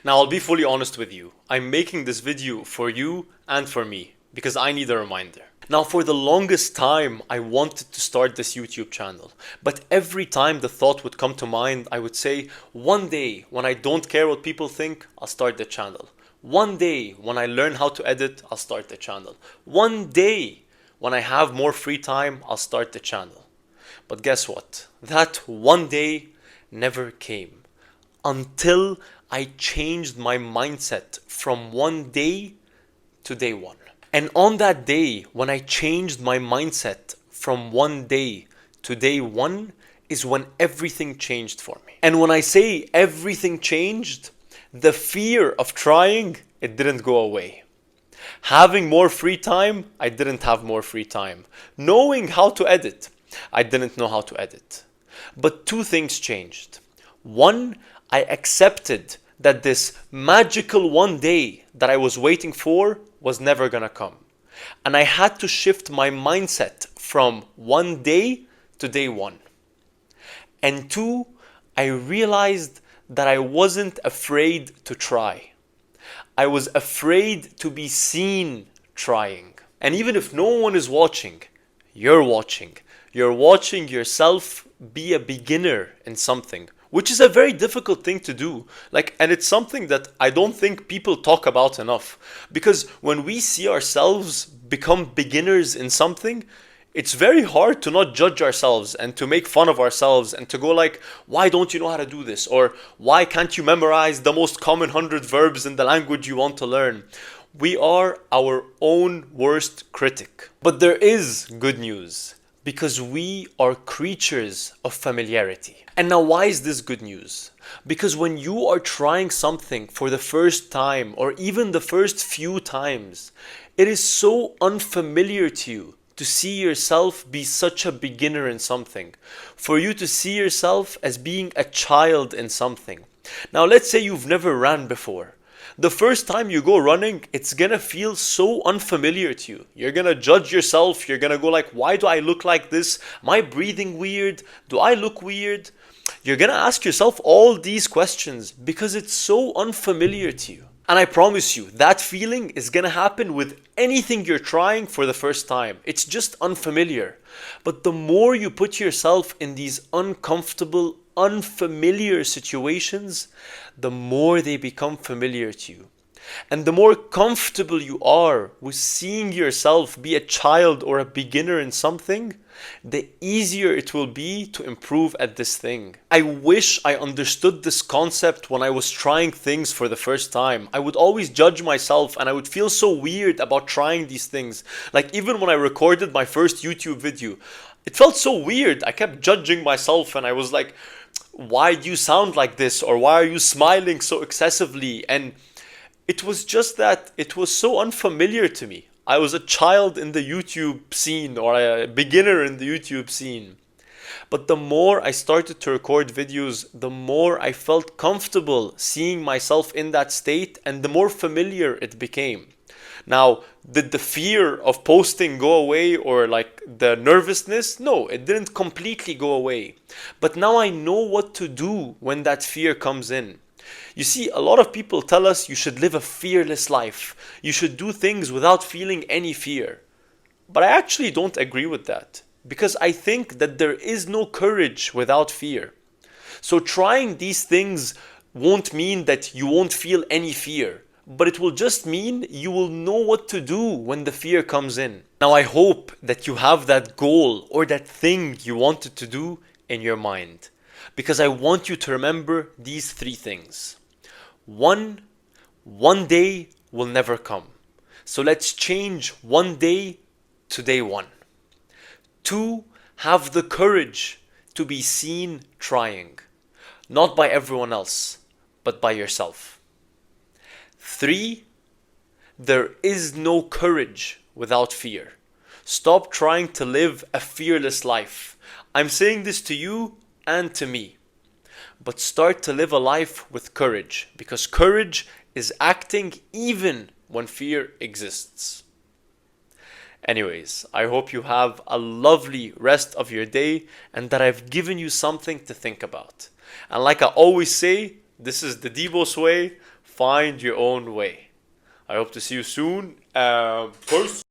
Now, I'll be fully honest with you. I'm making this video for you and for me because I need a reminder. Now, for the longest time, I wanted to start this YouTube channel, but every time the thought would come to mind, I would say, one day when I don't care what people think, I'll start the channel. One day when I learn how to edit, I'll start the channel. One day when I have more free time, I'll start the channel. But guess what? That one day never came until I changed my mindset from one day to day one. And on that day, when I changed my mindset from one day to day one, is when everything changed for me. And when I say everything changed, the fear of trying, it didn't go away. Having more free time, I didn't have more free time. Knowing how to edit, I didn't know how to edit. But two things changed. One, I accepted that this magical one day that I was waiting for was never gonna come. And I had to shift my mindset from one day to day one. And two, I realized that I wasn't afraid to try. I was afraid to be seen trying. And even if no one is watching, you're watching. You're watching yourself be a beginner in something, which is a very difficult thing to do. And it's something that I don't think people talk about enough. Because when we see ourselves become beginners in something, it's very hard to not judge ourselves and to make fun of ourselves and to go like, why don't you know how to do this? Or why can't you memorize the most common 100 verbs in the language you want to learn? We are our own worst critic. But there is good news, because we are creatures of familiarity. And now, why is this good news? Because when you are trying something for the first time, or even the first few times, it is so unfamiliar to you to see yourself be such a beginner in something, for you to see yourself as being a child in something. Now, let's say you've never ran before. The first time you go running, it's gonna feel so unfamiliar to you. You're gonna judge yourself. You're gonna go like, why do I look like this? Am I breathing weird? Do I look weird? You're gonna ask yourself all these questions because it's so unfamiliar to you. And I promise you, that feeling is gonna happen with anything you're trying for the first time. It's just unfamiliar. But the more you put yourself in these uncomfortable, unfamiliar situations, the more they become familiar to you. And the more comfortable you are with seeing yourself be a child or a beginner in something, the easier it will be to improve at this thing. I wish I understood this concept when I was trying things for the first time. I would always judge myself and I would feel so weird about trying these things. Even when I recorded my first YouTube video, it felt so weird. I kept judging myself and I was like, why do you sound like this? Or why are you smiling so excessively? And it was just that it was so unfamiliar to me. I was a child in the YouTube scene, or a beginner in the YouTube scene. But the more I started to record videos, the more I felt comfortable seeing myself in that state, and the more familiar it became. Now, did the fear of posting go away, or the nervousness? No, it didn't completely go away. But now I know what to do when that fear comes in. You see, a lot of people tell us you should live a fearless life. You should do things without feeling any fear. But I actually don't agree with that, because I think that there is no courage without fear. So trying these things won't mean that you won't feel any fear, but it will just mean you will know what to do when the fear comes in. Now, I hope that you have that goal or that thing you wanted to do in your mind, because I want you to remember these three things. One day will never come. So let's change one day to day one. Two, have the courage to be seen trying, not by everyone else, but by yourself. Three, there is no courage without fear. Stop trying to live a fearless life. I'm saying this to you and to me. But start to live a life with courage, because courage is acting even when fear exists. Anyways, I hope you have a lovely rest of your day and that I've given you something to think about. And like I always say, this is the Debo's way. find your own way. I hope to see you soon. Peace.